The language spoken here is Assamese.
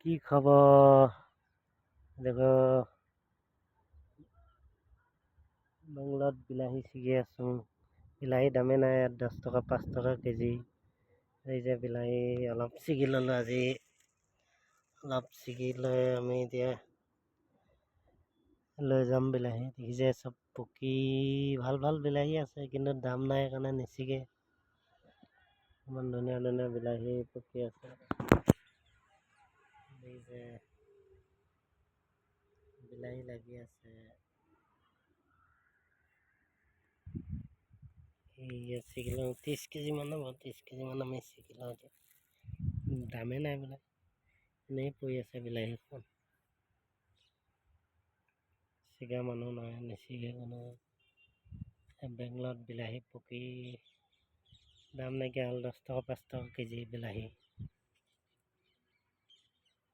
কি খবৰ? দেখো বাংলাত বিলাহী ছিগি আছোঁ। বিলাহী দামে নাই, ইয়াত 10 টকা 5 টকা কেজি। এই যে বিলাহী অলপ ছিগি ল'লোঁ আজি। অলপ ছিগি লৈ আমি এতিয়া লৈ যাম বিলাহী। দেখিছে চব পকি ভাল ভাল বিলাহী আছে, কিন্তু দাম নাই কাৰণে নিছিগে। ইমান ধুনীয়া ধুনীয়া বিলাহী পকি আছে। দেখিছে বিলাহী লাগি আছে। এই ছিগিলোঁ 30 কেজি মান হ'ব, 30 কেজি মান আমি ছিগিলোঁ এতিয়া। দামেই নাই বোলে, এনেই পৰি আছে বিলাহীখন। ছিগা মানুহ নাই, নিছিগে কোনো। বেংগলত বিলাহী পকি দাম নাইকিয়া হ'ল, 10 টকা 5 টকা কেজি বিলাহী।